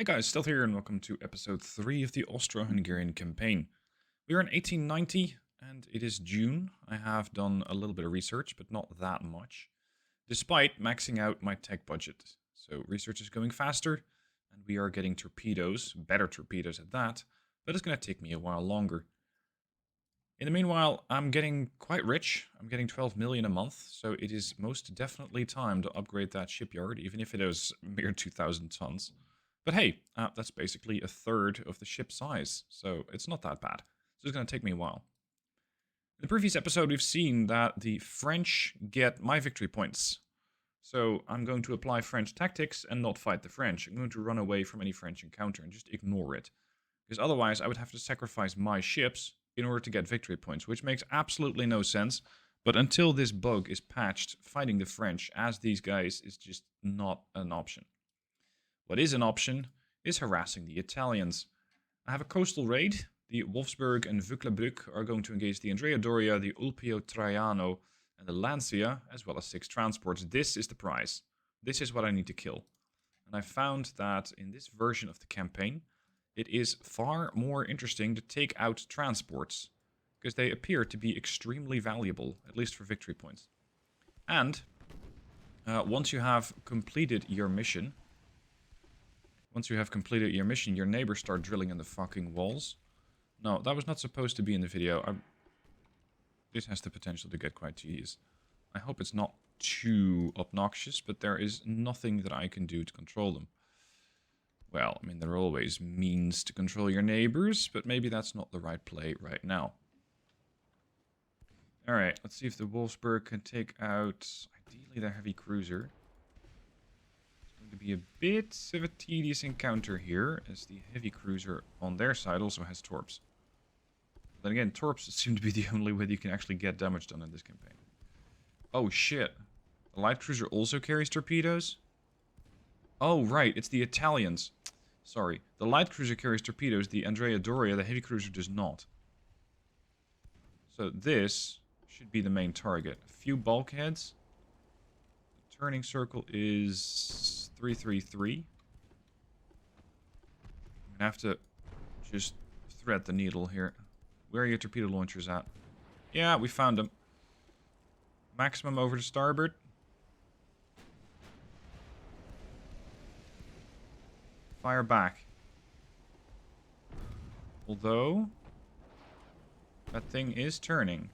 Hi guys, Stealth here and welcome to episode 3 of the Austro-Hungarian campaign. We are in 1890 and it is June. I have done a little bit of research, but not that much, despite maxing out my tech budget. So research is going faster and we are getting torpedoes, better torpedoes at that, but it's going to take me a while longer. In the meanwhile, I'm getting quite rich. I'm getting 12 million a month, so it is most definitely time to upgrade that shipyard, even if it is mere 2,000 tons. But hey, that's basically a third of the ship size, so it's not that bad. So it's going to take me a while. In the previous episode, we've seen that the French get my victory points. So I'm going to apply French tactics and not fight the French. I'm going to run away from any French encounter and just ignore it. Because otherwise I would have to sacrifice my ships in order to get victory points, which makes absolutely no sense. But until this bug is patched, fighting the French as these guys is just not an option. What is an option is harassing the Italians. I have a coastal raid. The Wolfsburg and Vuklebrück are going to engage the Andrea Doria, the Ulpio Traiano, and the Lancia, as well as 6 transports. This is the prize. This is what I need to kill. And I found that in this version of the campaign, it is far more interesting to take out transports, because they appear to be extremely valuable, at least for victory points. And once you have completed your mission, your neighbors start drilling in the fucking walls. No, that was not supposed to be in the video. This has the potential to get quite tedious. I hope it's not too obnoxious, but there is nothing that I can do to control them. Well, I mean, there are always means to control your neighbors, but maybe that's not the right play right now. Alright, let's see if the Wolfsburg can take out, ideally, their heavy cruiser. To be a bit of a tedious encounter here, as the heavy cruiser on their side also has torps. Then again, torps seem to be the only way you can actually get damage done in this campaign. Oh shit. The light cruiser also carries torpedoes? Oh right, it's the Italians. Sorry, the light cruiser carries torpedoes, the Andrea Doria, the heavy cruiser, does not. So this should be the main target. A few bulkheads. The turning circle is 333. I'm gonna have to just thread the needle here. Where are your torpedo launchers at? Yeah, we found them. Maximum over to starboard. Fire back. Although that thing is turning.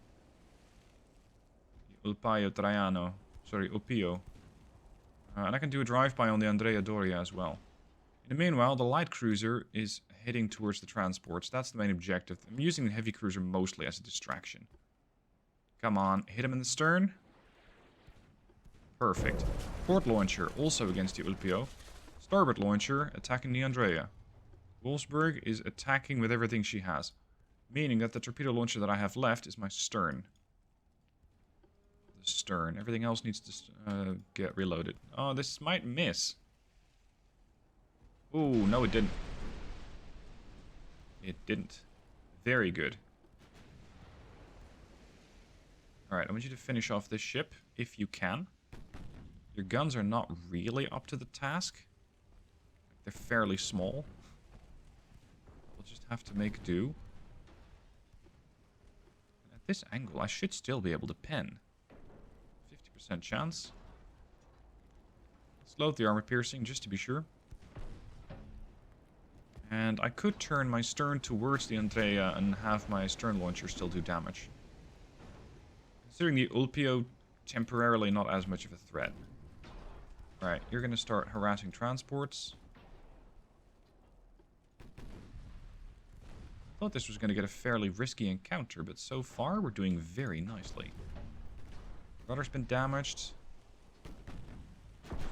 The Ulpio Traiano. Sorry, Ulpio. And I can do a drive-by on the Andrea Doria as well. In the meanwhile, the light cruiser is heading towards the transports. That's the main objective. I'm using the heavy cruiser mostly as a distraction. Come on, hit him in the stern. Perfect. Port launcher also against the Ulpio. Starboard launcher attacking the Andrea. Wolfsburg is attacking with everything she has. Meaning that the torpedo launcher that I have left is my stern. Stern. Everything else needs to get reloaded. Oh, this might miss. Ooh, no it didn't. It didn't. Very good. Alright, I want you to finish off this ship, if you can. Your guns are not really up to the task. They're fairly small. We'll just have to make do. And at this angle, I should still be able to pen. 50% chance. Let's load the armor piercing just to be sure. And I could turn my stern towards the Andrea and have my stern launcher still do damage. Considering the Ulpio temporarily not as much of a threat. Right, you're going to start harassing transports. I thought this was going to get a fairly risky encounter, but so far we're doing very nicely. Rudder's been damaged.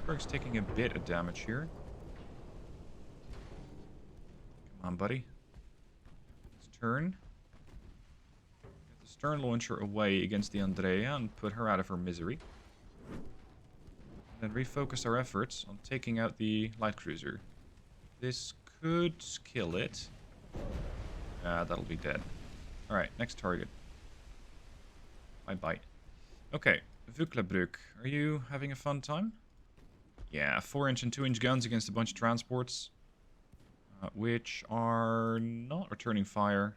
Berg's taking a bit of damage here. Come on, buddy. Let's turn. Get the stern launcher away against the Andrea and put her out of her misery. And then refocus our efforts on taking out the light cruiser. This could kill it. That'll be dead. Alright, next target. Bye-bye. Okay, Vuklebrück, are you having a fun time? Yeah, 4-inch and 2-inch guns against a bunch of transports. which are not returning fire.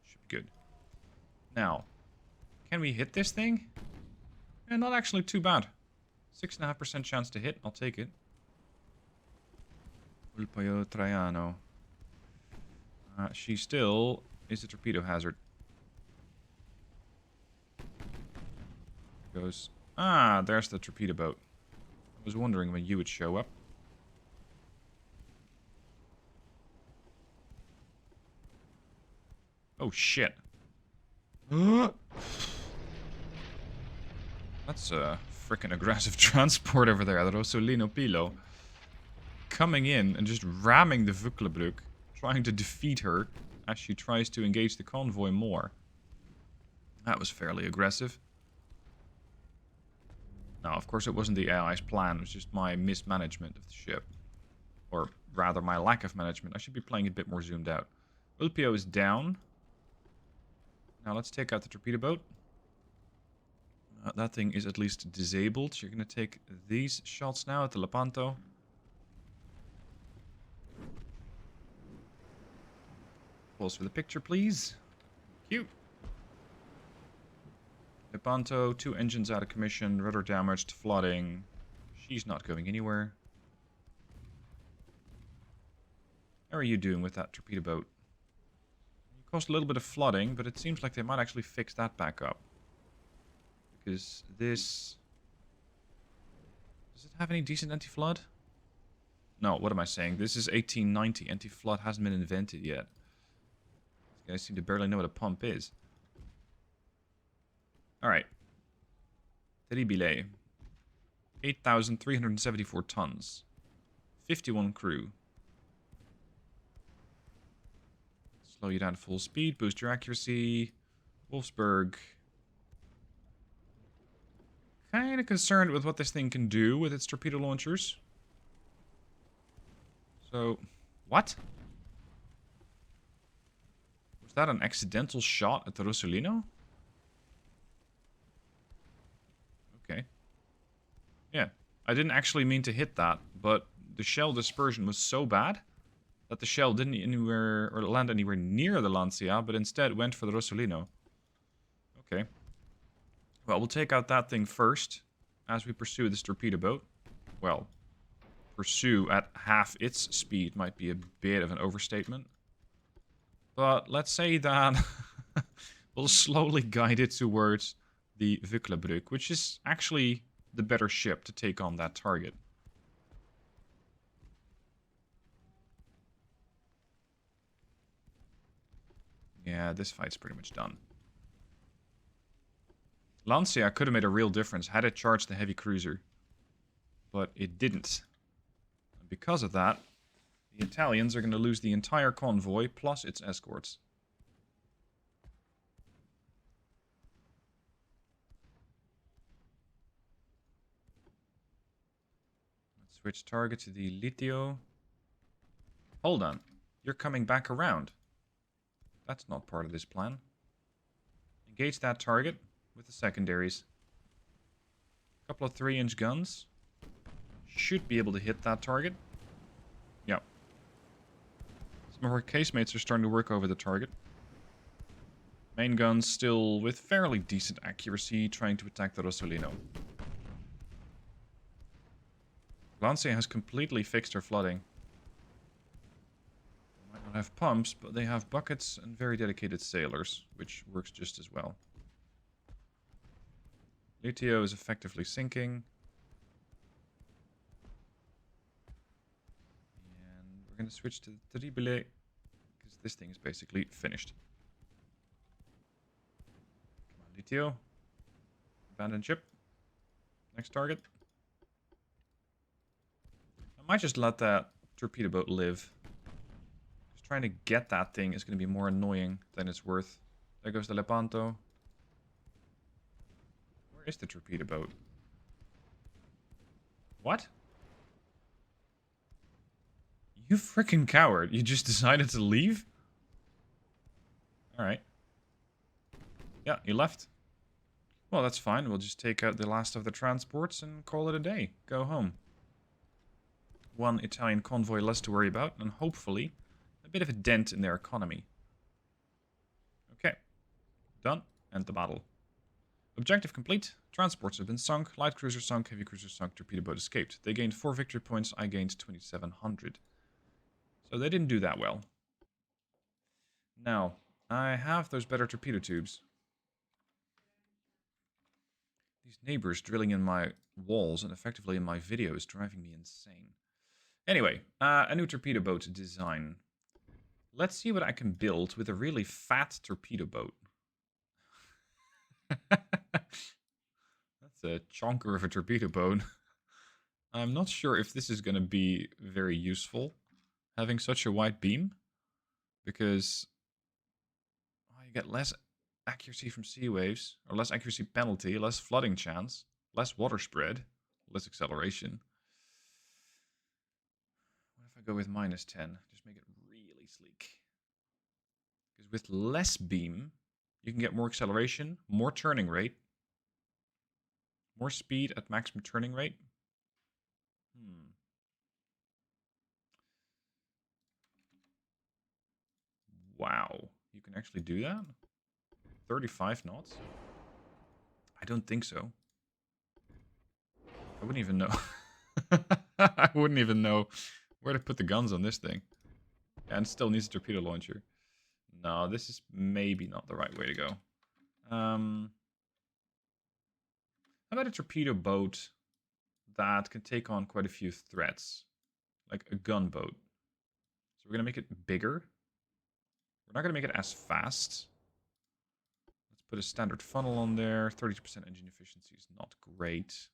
Should be good. Now, can we hit this thing? Yeah, not actually too bad. 6.5% chance to hit. I'll take it. Ulpayo Traiano. She still is a torpedo hazard. Goes. Ah, there's the torpedo boat. I was wondering when you would show up. Oh shit. That's a freaking aggressive transport over there, the Rosolino Pilo. Coming in and just ramming the Vuklebrug, trying to defeat her as she tries to engage the convoy more. That was fairly aggressive. No, of course it wasn't the AI's plan, it was just my mismanagement of the ship. Or rather, my lack of management. I should be playing a bit more zoomed out. Ulpio is down. Now let's take out the torpedo boat. That thing is at least disabled. You're going to take these shots now at the Lepanto. Pause for the picture, please. Cute. Lepanto, 2 engines out of commission, rudder damaged, flooding. She's not going anywhere. How are you doing with that torpedo boat? It caused a little bit of flooding, but it seems like they might actually fix that back up. Because this... Does it have any decent anti-flood? No, what am I saying? This is 1890. Anti-flood hasn't been invented yet. These guys seem to barely know what a pump is. Alright. Terribile. 8,374 tons. 51 crew. Slow you down to full speed. Boost your accuracy. Wolfsburg. Kind of concerned with what this thing can do with its torpedo launchers. So, what? Was that an accidental shot at the Rosolino? Okay. Yeah, I didn't actually mean to hit that, but the shell dispersion was so bad that the shell didn't land anywhere near the Lancia, but instead went for the Rosolino. Okay. Well, we'll take out that thing first as we pursue this torpedo boat. Well, pursue at half its speed might be a bit of an overstatement. But let's say that we'll slowly guide it towards the Vuklebrug, which is actually the better ship to take on that target. Yeah, this fight's pretty much done. Lancia could have made a real difference had it charged the heavy cruiser. But it didn't. And because of that, the Italians are going to lose the entire convoy plus its escorts. Let's switch target to the Litio. Hold on. You're coming back around. That's not part of this plan. Engage that target with the secondaries. A couple of 3-inch guns. Should be able to hit that target. Yep. Some of our casemates are starting to work over the target. Main guns still with fairly decent accuracy trying to attack the Rosolino. Lancia has completely fixed her flooding. They might not have pumps, but they have buckets and very dedicated sailors, which works just as well. Litio is effectively sinking. And we're going to switch to the Terribile, because this thing is basically finished. Come on, Litio. Abandon ship. Next target. I might just let that torpedo boat live. Just trying to get that thing is going to be more annoying than it's worth. There goes the Lepanto. Where is the torpedo boat? What? You freaking coward. You just decided to leave? Alright. Yeah, you left. Well, that's fine. We'll just take out the last of the transports and call it a day. Go home. One Italian convoy less to worry about, and hopefully a bit of a dent in their economy. Okay, done. End the battle. Objective complete. Transports have been sunk. Light cruiser sunk. Heavy cruiser sunk. Torpedo boat escaped. They gained 4 victory points. I gained 2,700. So they didn't do that well. Now, I have those better torpedo tubes. These neighbors drilling in my walls and effectively in my video is driving me insane. Anyway, a new torpedo boat design. Let's see what I can build with a really fat torpedo boat. That's a chonker of a torpedo boat. I'm not sure if this is going to be very useful, having such a wide beam, because you get less accuracy from sea waves, or less accuracy penalty, less flooding chance, less water spread, less acceleration. What if I go with -10? Just make it really sleek. Because with less beam, you can get more acceleration, more turning rate, more speed at maximum turning rate. Wow, you can actually do that? 35 knots? I don't think so. I wouldn't even know. I wouldn't even know where to put the guns on this thing. And it still needs a torpedo launcher. No, this is maybe not the right way to go. How about a torpedo boat that can take on quite a few threats? Like a gunboat. So we're going to make it bigger. We're not going to make it as fast. Let's put a standard funnel on there. 30% engine efficiency is not great.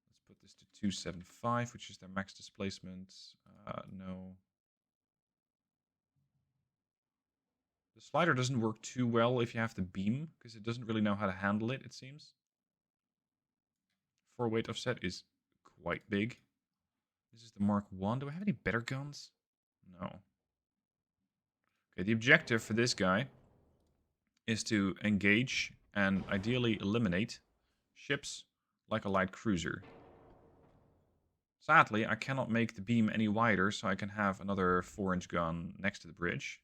Let's put this to 275, which is their max displacement. No. The slider doesn't work too well if you have the beam, because it doesn't really know how to handle it, it seems. 4 weight offset is quite big. This is the Mark 1. Do I have any better guns? No. Okay, the objective for this guy is to engage and ideally eliminate ships like a light cruiser. Sadly, I cannot make the beam any wider, so I can have another 4-inch gun next to the bridge.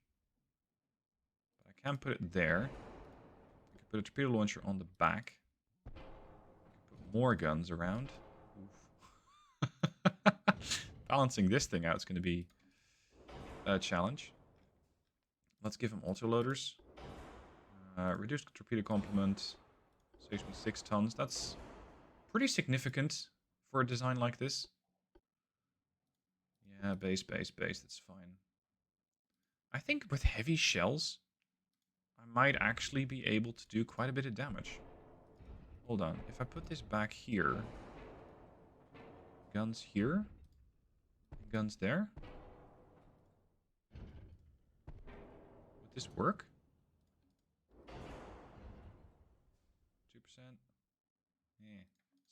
But I can put it there. I can put a torpedo launcher on the back. I can put more guns around. Balancing this thing out is going to be a challenge. Let's give him autoloaders. Reduced torpedo complement. Saves me 6 tons. That's pretty significant for a design like this. Yeah, base. That's fine. I think with heavy shells, I might actually be able to do quite a bit of damage. Hold on. If I put this back here, guns here, guns there. Would this work? 2%? Yeah,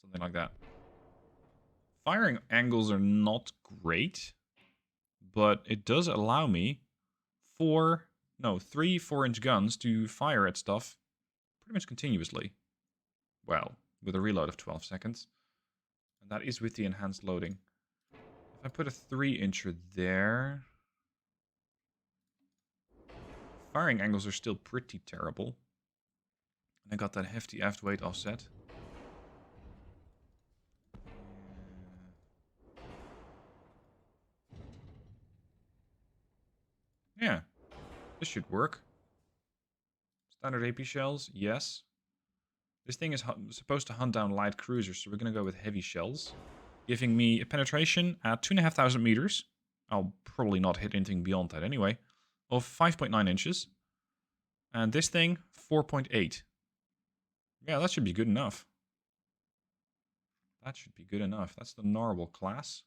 something like that. Firing angles are not great, but it does allow me 3 4-inch guns to fire at stuff pretty much continuously. Well, with a reload of 12 seconds. And that is with the enhanced loading. If I put a 3-incher there, firing angles are still pretty terrible. And I got that hefty aft weight offset. Yeah, this should work. Standard AP shells, yes. This thing is supposed to hunt down light cruisers, so we're going to go with heavy shells. Giving me a penetration at 2,500 meters. I'll probably not hit anything beyond that anyway. Of 5.9 inches. And this thing, 4.8. Yeah, that should be good enough. That should be good enough. That's the Narwhal class.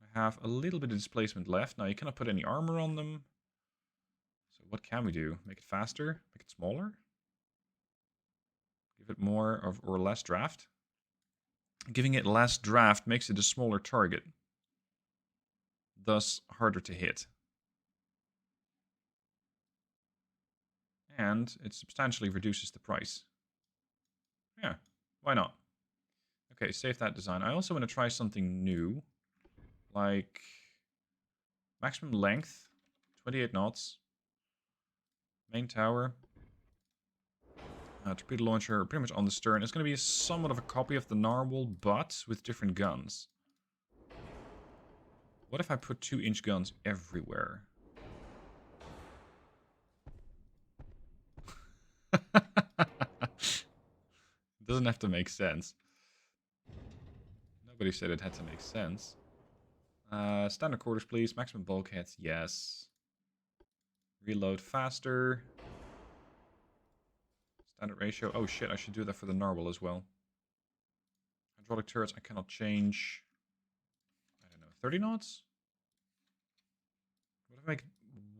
I have a little bit of displacement left. Now, you cannot put any armor on them. So what can we do? Make it faster? Make it smaller? Give it more of or less draft? Giving it less draft makes it a smaller target. Thus, harder to hit. And it substantially reduces the price. Yeah, why not? Okay, save that design. I also want to try something new. Like Maximum length, 28 knots. Main tower. Torpedo launcher, pretty much on the stern. It's going to be somewhat of a copy of the Narwhal, but with different guns. What if I put 2-inch guns everywhere? It doesn't have to make sense. Nobody said it had to make sense. Standard quarters, please. Maximum bulkheads, yes. Reload faster. Standard ratio. Oh shit, I should do that for the Narwhal as well. Hydraulic turrets, I cannot change. I don't know, 30 knots? What if I make it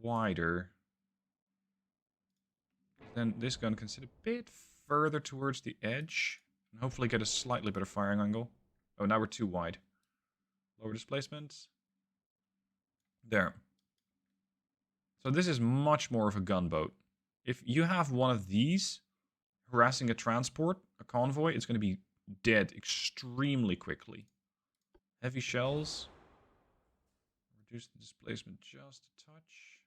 wider? Then this gun can sit a bit further towards the edge. And hopefully get a slightly better firing angle. Oh, now we're too wide. Lower displacement. There. So this is much more of a gunboat. If you have one of these harassing a transport, a convoy, it's going to be dead extremely quickly. Heavy shells. Reduce the displacement just a touch.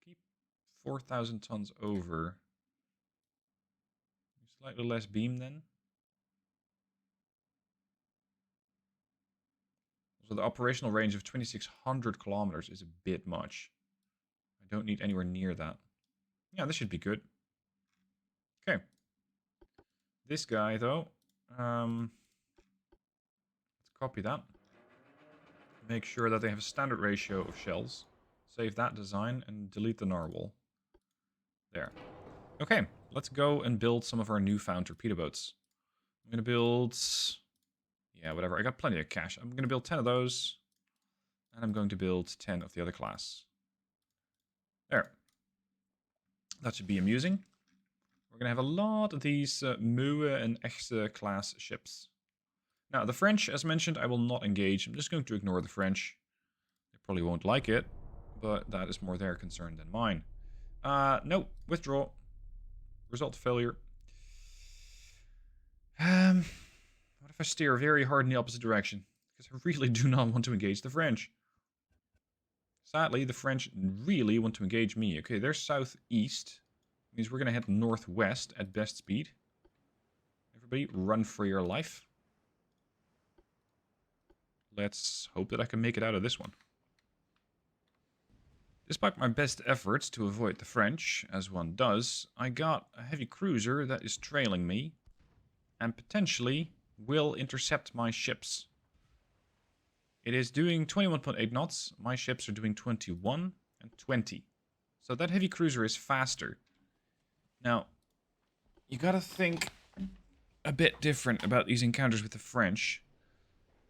Keep 4,000 tons over. Slightly less beam then. So the operational range of 2,600 kilometers is a bit much. I don't need anywhere near that. Yeah, this should be good. Okay. This guy, though. Let's copy that. Make sure that they have a standard ratio of shells. Save that design and delete the Narwhal. There. Okay, let's go and build some of our newfound torpedo boats. I'm going to build... yeah, whatever. I got plenty of cash. I'm going to build 10 of those. And I'm going to build 10 of the other class. There. That should be amusing. We're going to have a lot of these Muwe and Echte class ships. Now, the French, as mentioned, I will not engage. I'm just going to ignore the French. They probably won't like it, but that is more their concern than mine. No, withdraw. Result failure. What if I steer very hard in the opposite direction? Because I really do not want to engage the French. Sadly, the French really want to engage me. Okay, they're southeast. Means we're going to head northwest at best speed. Everybody, run for your life. Let's hope that I can make it out of this one. Despite my best efforts to avoid the French, as one does, I got a heavy cruiser that is trailing me and potentially will intercept my ships. It is doing 21.8 knots. My ships are doing 21 and 20. So that heavy cruiser is faster. Now, you gotta think a bit different about these encounters with the French.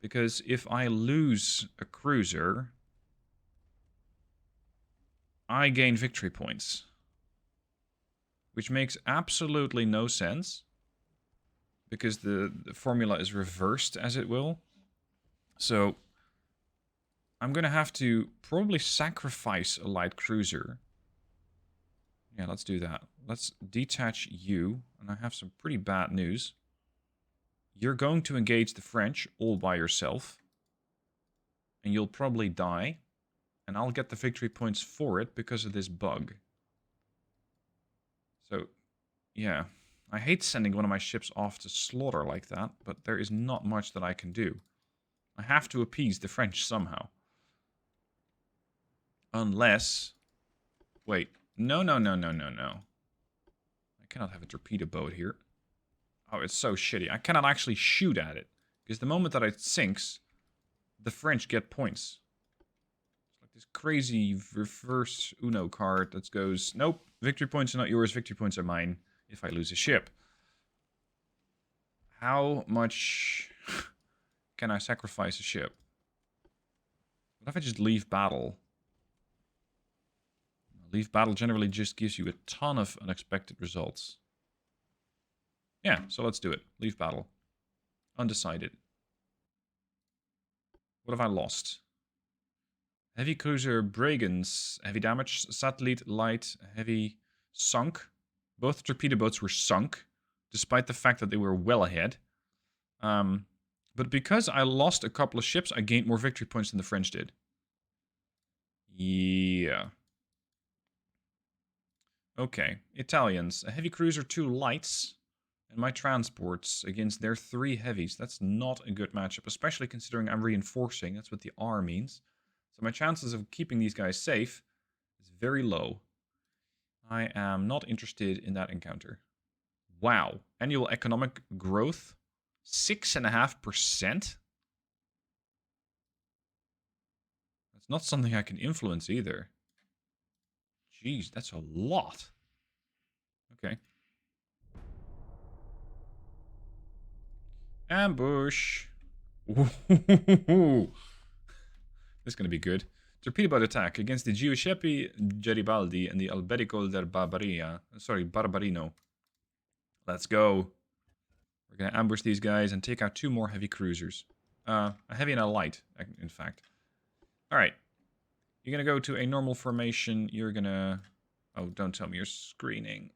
Because if I lose a cruiser, I gain victory points. Which makes absolutely no sense. Because the formula is reversed, as it will. So, I'm going to have to probably sacrifice a light cruiser. Yeah, let's do that. Let's detach you. And I have some pretty bad news. You're going to engage the French all by yourself. And you'll probably die. And I'll get the victory points for it because of this bug. So, yeah. I hate sending one of my ships off to slaughter like that, but there is not much that I can do. I have to appease the French somehow. Unless... wait. No. I cannot have a torpedo boat here. Oh, it's so shitty. I cannot actually shoot at it. Because the moment that it sinks, the French get points. It's like this crazy reverse Uno card that goes, nope, victory points are not yours, victory points are mine if I lose a ship. How much can I sacrifice a ship? What if I just leave battle? Leave battle generally just gives you a ton of unexpected results. Yeah, so let's do it. Leave battle. Undecided. What have I lost? Heavy cruiser Bregenz. Heavy damage. Satellite light. Heavy sunk. Both torpedo boats were sunk. Despite the fact that they were well ahead. But because I lost a couple of ships, I gained more victory points than the French did. Yeah. Okay. Italians. A heavy cruiser, 2 lights. And my transports against their 3 heavies. That's not a good matchup, especially considering I'm reinforcing. That's what the R means. So my chances of keeping these guys safe is very low. I am not interested in that encounter. Wow. Annual economic growth, 6.5%? That's not something I can influence either. Jeez, that's a lot. Okay. Ambush. This is going to be good. Torpedo boat attack against the Giuseppe Garibaldi and the Alberico del Barbarino. Let's go. We're going to ambush these guys and take out 2 more heavy cruisers. A heavy and a light, in fact. Alright. You're going to go to a normal formation. You're going to... Oh, don't tell me you're screening.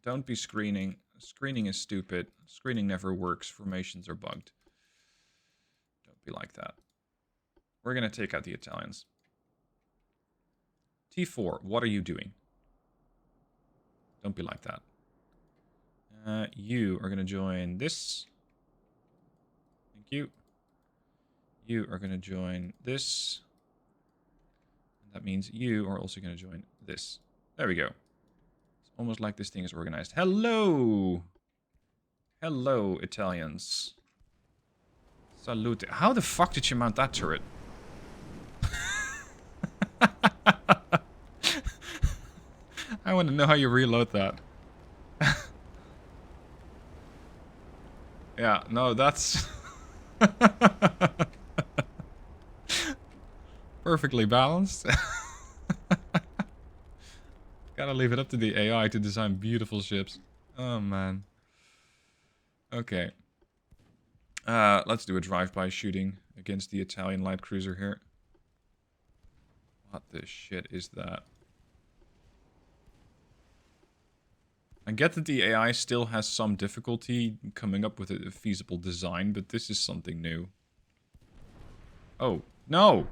Don't be screening. Screening is stupid. Screening never works. Formations are bugged. Don't be like that. We're going to take out the Italians. T4, what are you doing? Don't be like that. You are going to join this. Thank you. You are going to join this. And that means you are also going to join this. There we go. It's almost like this thing is organized. Hello! Hello, Italians. Salute. How the fuck did you mount that turret? I want to know how you reload that. Yeah, no, that's... perfectly balanced. Gotta leave it up to the AI to design beautiful ships. Oh, man. Okay. Let's do a drive-by shooting against the Italian light cruiser here. What the shit is that? I get that the AI still has some difficulty coming up with a feasible design, but this is something new. Oh, no!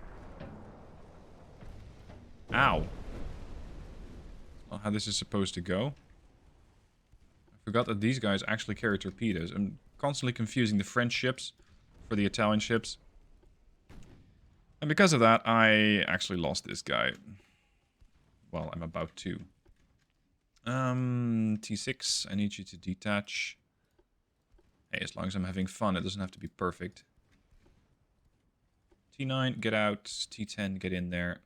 Ow. That's not how this is supposed to go. I forgot that these guys actually carry torpedoes. I'm constantly confusing the French ships for the Italian ships. And because of that, I actually lost this guy. Well, I'm about to. T6, I need you to detach. Hey, as long as I'm having fun, it doesn't have to be perfect. T9, get out. T10, get in there.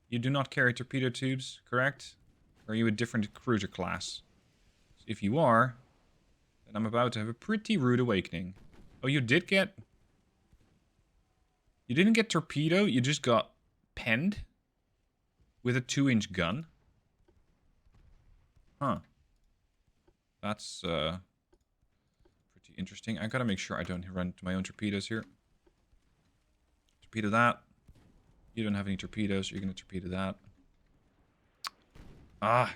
You do not carry torpedo tubes, correct? Or are you a different cruiser class? If you are, then I'm about to have a pretty rude awakening. Oh, you did get... You didn't get torpedo, you just got penned? With a 2-inch gun? Huh. That's, pretty interesting. I gotta make sure I don't run into my own torpedoes here. Torpedo that. You don't have any torpedoes, so you're gonna torpedo that. Ah!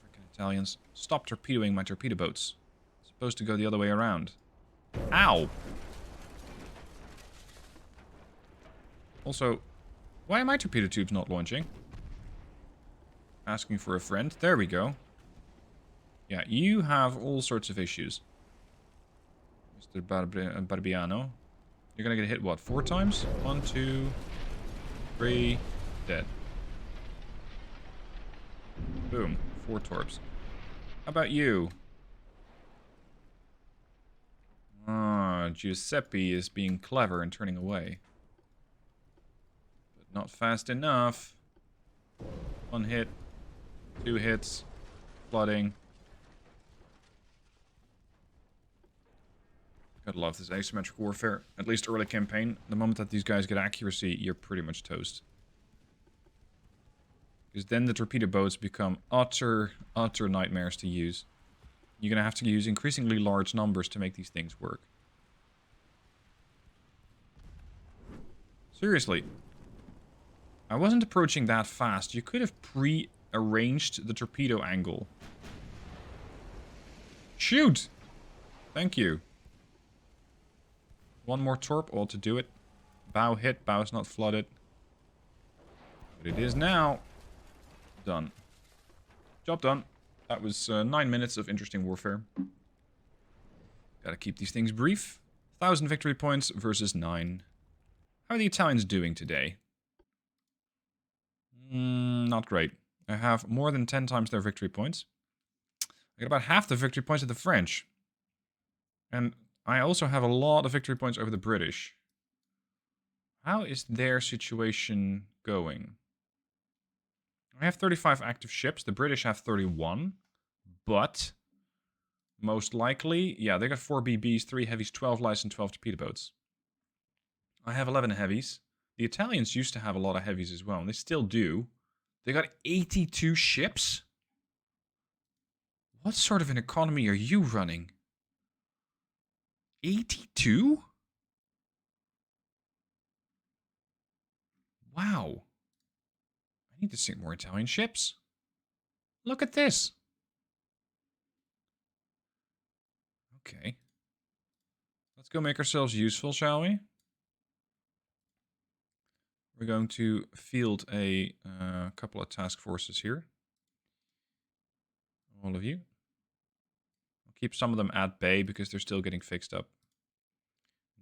Freaking Italians. Stop torpedoing my torpedo boats. It's supposed to go the other way around. Ow! Also, why are my torpedo tubes not launching? Asking for a friend. There we go. Yeah, you have all sorts of issues. Mr. Barbiano. You're gonna get hit, what, 4 times? 1, 2, 3, dead. Boom. 4 torps. How about you? Ah, Giuseppe is being clever and turning away. But not fast enough. 1 hit. 2 hits. Flooding. Gotta love this asymmetric warfare. At least early campaign. The moment that these guys get accuracy, you're pretty much toast. Because then the torpedo boats become utter nightmares to use. You're gonna have to use increasingly large numbers to make these things work. Seriously. I wasn't approaching that fast. You could have pre-arranged the torpedo angle. Shoot! Thank you. One more torp ought to do it. Bow hit, bow's not flooded. But it is now. Done. Job done. That was 9 minutes of interesting warfare. Gotta keep these things brief. 1,000 victory points versus 9. How are the Italians doing today? Not great. I have more than 10 times their victory points. I got about half the victory points of the French. And I also have a lot of victory points over the British. How is their situation going? I have 35 active ships. The British have 31. But most likely, yeah, they got 4 BBs, 3 heavies, 12 lights, and 12 torpedo boats. I have 11 heavies. The Italians used to have a lot of heavies as well, and they still do. They got 82 ships? What sort of an economy are you running? 82? Wow. I need to sink more Italian ships. Look at this. Okay. Let's go make ourselves useful, shall we? We're going to field a couple of task forces here. All of you. I'll keep some of them at bay because they're still getting fixed up.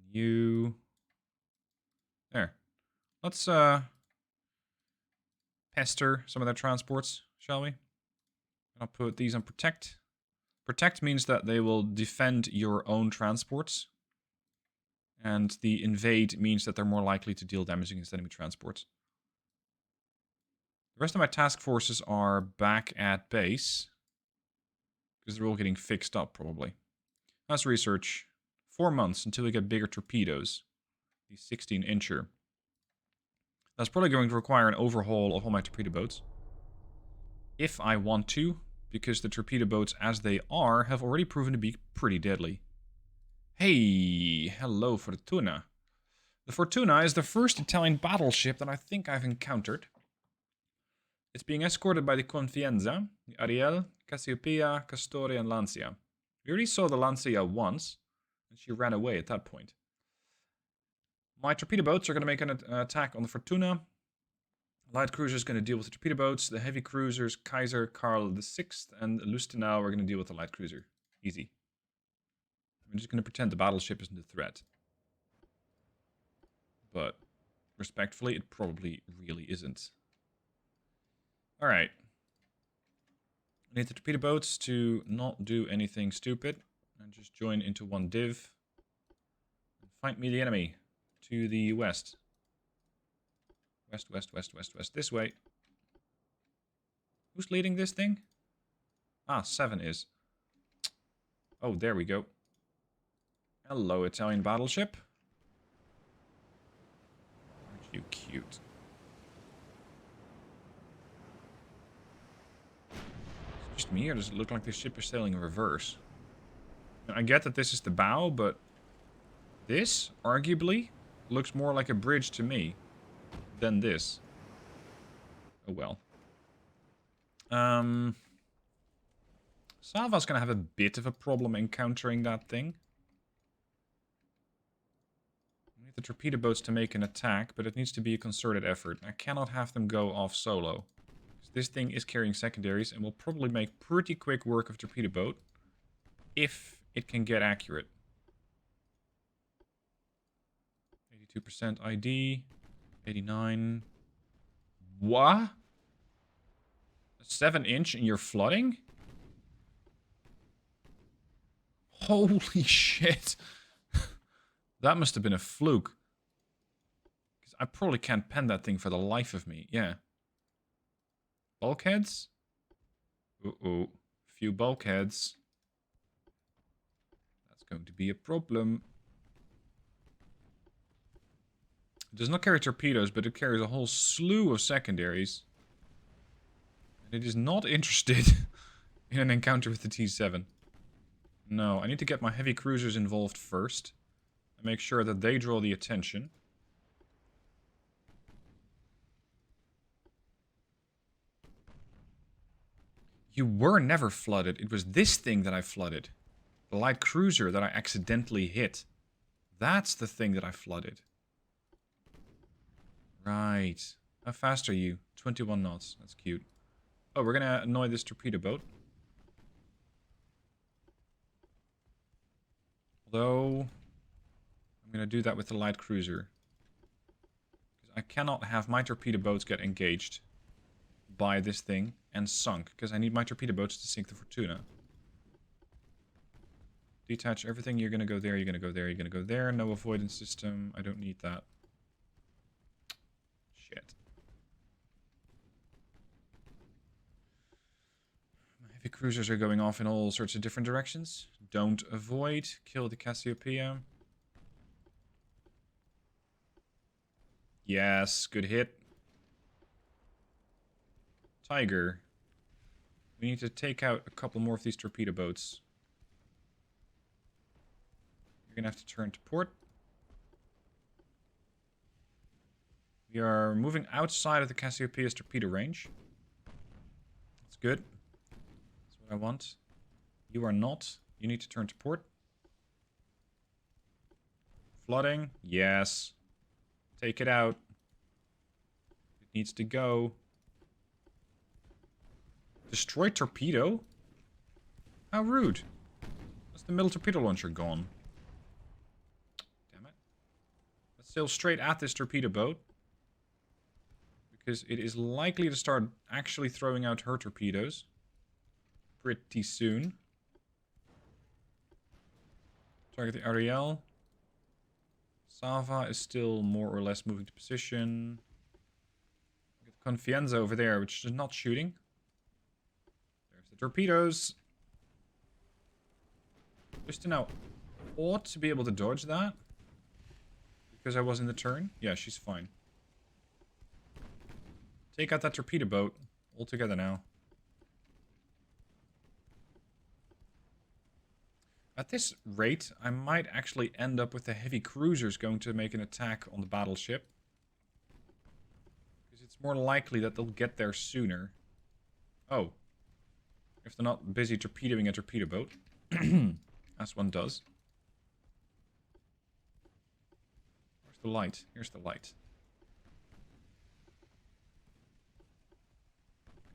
You. There. Let's pester some of their transports, shall we? I'll put these on protect. Protect means that they will defend your own transports. And the invade means that they're more likely to deal damage against enemy transports. The rest of my task forces are back at base. Because they're all getting fixed up, probably. That's research. 4 months until we get bigger torpedoes. The 16-incher. That's probably going to require an overhaul of all my torpedo boats. If I want to. Because the torpedo boats, as they are, have already proven to be pretty deadly. Hey, hello Fortuna. The Fortuna is the first Italian battleship that I think I've encountered. It's being escorted by the Confianza, the Ariel, Cassiopeia, Castoria, and Lancia. We already saw the Lancia once, and she ran away at that point. My torpedo boats are going to make an attack on the Fortuna. Light cruiser is going to deal with the torpedo boats. The heavy cruisers, Kaiser, Karl VI, and Lustenau are going to deal with the light cruiser. Easy. I'm just going to pretend the battleship isn't a threat. But, respectfully, it probably really isn't. Alright. I need the torpedo boats to not do anything stupid. And just join into one div. And fight me the enemy. To the west. West, west, west, west, west. This way. Who's leading this thing? Ah, 7 is. Oh, there we go. Hello, Italian battleship. Aren't you cute? Is it just me, or does it look like this ship is sailing in reverse? I get that this is the bow, but this, arguably, looks more like a bridge to me than this. Oh well. Salva's gonna have a bit of a problem encountering that thing. I need the torpedo boats to make an attack, but it needs to be a concerted effort. I cannot have them go off solo. This thing is carrying secondaries and will probably make pretty quick work of torpedo boat if it can get accurate. 82% ID. 89. What? A 7-inch and you're flooding? Holy shit. That must have been a fluke. Because I probably can't pen that thing for the life of me. Yeah. Bulkheads? Uh-oh. Few bulkheads. That's going to be a problem. It does not carry torpedoes, but it carries a whole slew of secondaries. And it is not interested in an encounter with the T7. No, I need to get my heavy cruisers involved first. And make sure that they draw the attention. You were never flooded. It was this thing that I flooded. The light cruiser that I accidentally hit. That's the thing that I flooded. Right. How fast are you? 21 knots. That's cute. Oh, we're gonna annoy this torpedo boat. Although, I'm gonna do that with the light cruiser. Because I cannot have my torpedo boats get engaged by this thing and sunk. Because I need my torpedo boats to sink the Fortuna. Detach everything. You're gonna go there, you're gonna go there, you're gonna go there. No avoidance system. I don't need that. Shit. My heavy cruisers are going off in all sorts of different directions. Don't avoid. Kill the Cassiopeia. Yes, good hit. Tiger. We need to take out a couple more of these torpedo boats. You're gonna have to turn to port. We are moving outside of the Cassiopeia's torpedo range. That's good. That's what I want. You are not. You need to turn to port. Flooding. Yes. Take it out. It needs to go. Destroy torpedo? How rude. That's the middle torpedo launcher gone. Damn it. Let's sail straight at this torpedo boat. Because it is likely to start actually throwing out her torpedoes. Pretty soon. Target the Ariel. Sava is still more or less moving to position. Get Confianza over there, which is not shooting. There's the torpedoes. Just to now ought to be able to dodge that. Because I was in the turn. Yeah, she's fine. Take out that torpedo boat. All together now. At this rate, I might actually end up with the heavy cruisers going to make an attack on the battleship. Because it's more likely that they'll get there sooner. Oh. If they're not busy torpedoing a torpedo boat. As one does. Where's the light? Here's the light.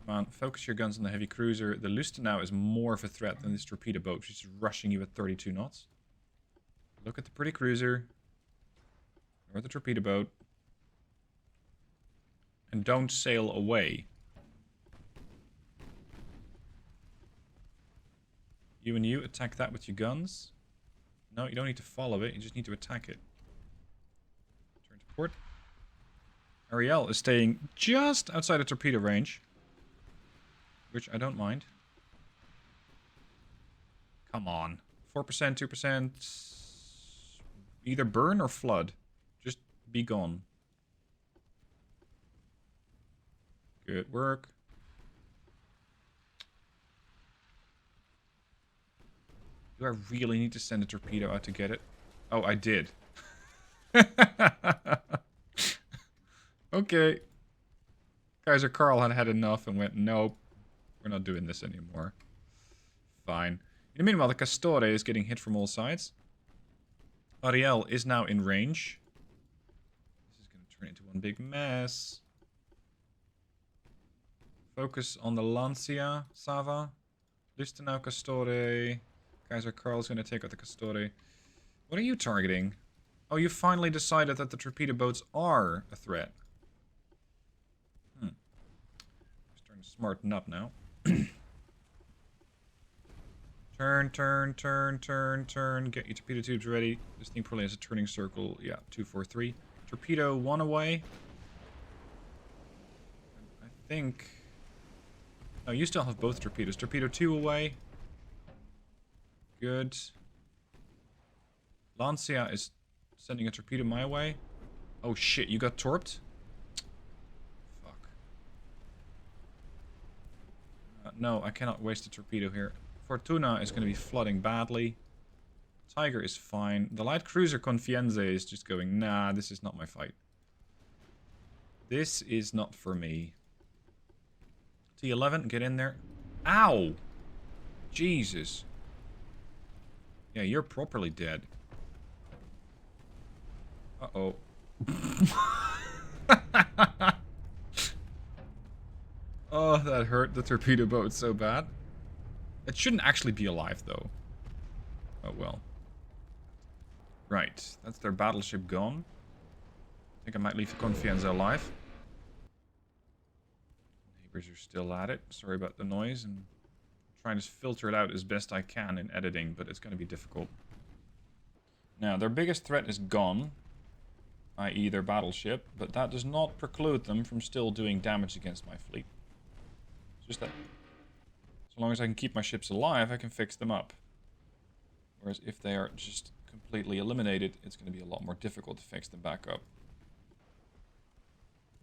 Come on, focus your guns on the heavy cruiser. The Lustenau is more of a threat than this torpedo boat. She's rushing you at 32 knots. Look at the pretty cruiser. Or the torpedo boat. And don't sail away. You and you attack that with your guns. No, you don't need to follow it. You just need to attack it. Turn to port. Ariel is staying just outside of torpedo range. Which I don't mind. Come on. 4%, 2%. Either burn or flood. Just be gone. Good work. Do I really need to send a torpedo out to get it? Oh, I did. Okay. Kaiser Karl had had enough and went, nope. We're not doing this anymore. Fine. In the meanwhile, the Castore is getting hit from all sides. Ariel is now in range. This is going to turn into one big mess. Focus on the Lancia, Sava. Lustenau, Castore. Kaiser Karl is going to take out the Castore. What are you targeting? Oh, you finally decided that the torpedo boats are a threat. Starting to smarten up now. Turn, turn, turn, turn, turn. Get your torpedo tubes ready. This thing probably has a turning circle. Yeah, 2, 4, 3. Torpedo 1 away. I think... Oh, you still have both torpedoes. Torpedo 2 away. Good. Lancia is sending a torpedo my way. Oh shit, you got torped? No, I cannot waste a torpedo here. Fortuna is going to be flooding badly. Tiger is fine. The light cruiser Confianza is just going, nah, this is not my fight. This is not for me. T11, get in there. Ow! Jesus. Yeah, you're properly dead. Uh-oh. Oh, that hurt the torpedo boat so bad. It shouldn't actually be alive, though. Oh, well. Right, that's their battleship gone. I think I might leave the Confianza alive. Neighbors are still at it. Sorry about the noise. I'm trying to filter it out as best I can in editing, but it's going to be difficult. Now, their biggest threat is gone, i.e. their battleship, but that does not preclude them from still doing damage against my fleet. It's just that so long as I can keep my ships alive, I can fix them up. Whereas if they are just completely eliminated, it's going to be a lot more difficult to fix them back up.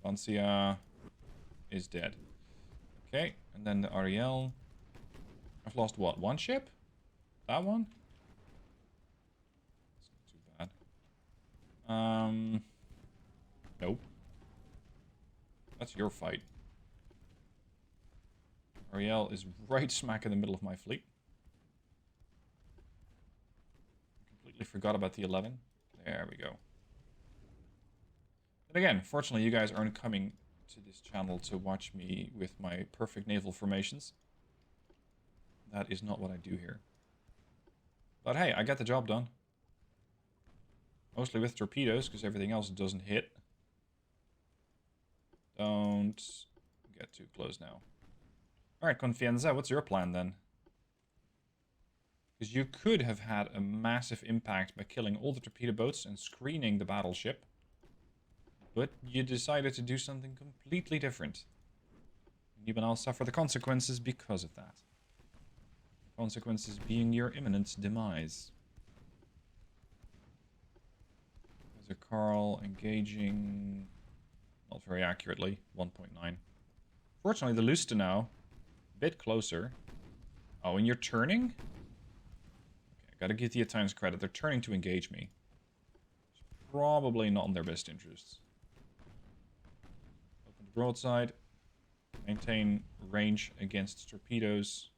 Vancia is dead. Okay, and then the Ariel. I've lost what? One ship? That one? That's not too bad. Nope. That's your fight. Ariel is right smack in the middle of my fleet. Completely forgot about the 11. There we go. And again, fortunately you guys aren't coming to this channel to watch me with my perfect naval formations. That is not what I do here. But hey, I get the job done. Mostly with torpedoes, because everything else doesn't hit. Don't get too close now. Alright, Confianza, what's your plan then? Because you could have had a massive impact by killing all the torpedo boats and screening the battleship. But you decided to do something completely different. And even I'll suffer the consequences because of that. The consequences being your imminent demise. There's a Carl engaging... Not very accurately. 1.9. Fortunately, the Lustenau... A bit closer. Oh, and you're turning? Okay, gotta give the Italians credit. They're turning to engage me. It's probably not in their best interests. Open the broadside. Maintain range against torpedoes.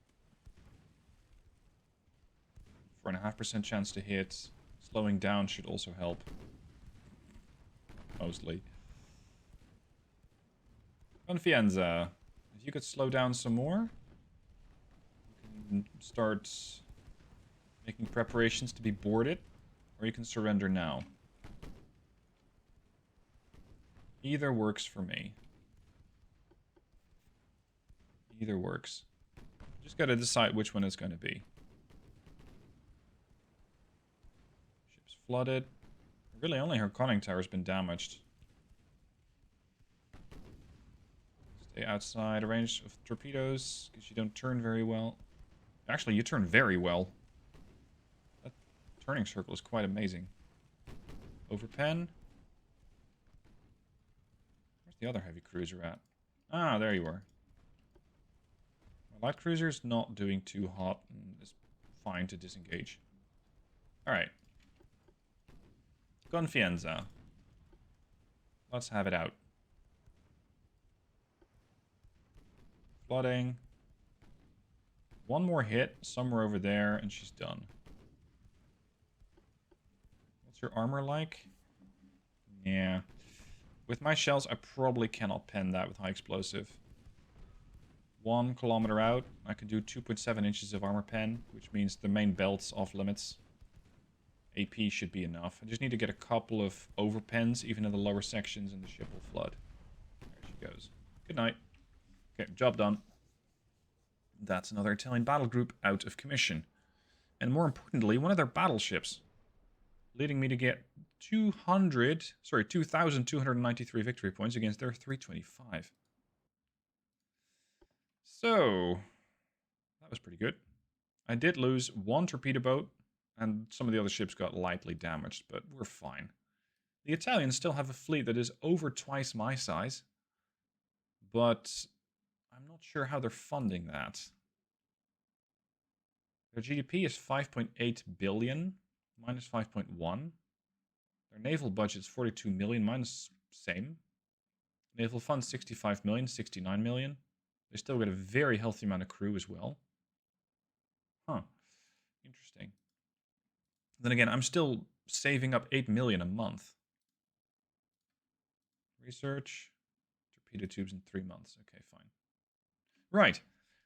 4.5% chance to hit. Slowing down should also help. Mostly. Confianza. If you could slow down some more, you can start making preparations to be boarded, or you can surrender now. Either works for me. Either works. Just gotta decide which one it's gonna be. Ship's flooded. Really, only her conning tower's been damaged. Stay outside a range of torpedoes, because you don't turn very well. Actually, you turn very well. That turning circle is quite amazing. Overpen. Where's the other heavy cruiser at? Ah, there you are. My light cruiser's not doing too hot and is fine to disengage. Alright. Confianza. Let's have it out. Flooding. One more hit somewhere over there and she's done. What's your armor like? Yeah. With my shells, I probably cannot pen that with high explosive. 1 kilometer out, I can do 2.7 inches of armor pen, which means the main belt's off limits. AP should be enough. I just need to get a couple of overpens, even in the lower sections, and the ship will flood. There she goes. Good night. Okay, job done. That's another Italian battle group out of commission. And more importantly, one of their battleships. Leading me to get 2,293 victory points against their 325. So, that was pretty good. I did lose one torpedo boat, and some of the other ships got lightly damaged, but we're fine. The Italians still have a fleet that is over twice my size, but I'm not sure how they're funding that. Their GDP is 5.8 billion, minus 5.1. Their naval budget is 42 million, minus same. Naval funds 65 million, 69 million. They still got a very healthy amount of crew as well. Huh. Interesting. Then again, I'm still saving up 8 million a month. Research. Torpedo tubes in 3 months. Okay, fine. Right.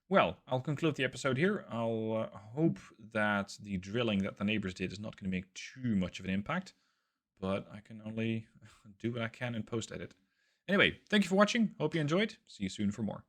Well, I'll conclude the episode here. I'll hope that the drilling that the neighbors did is not going to make too much of an impact. But I can only do what I can in post-edit. Anyway, thank you for watching. Hope you enjoyed. See you soon for more.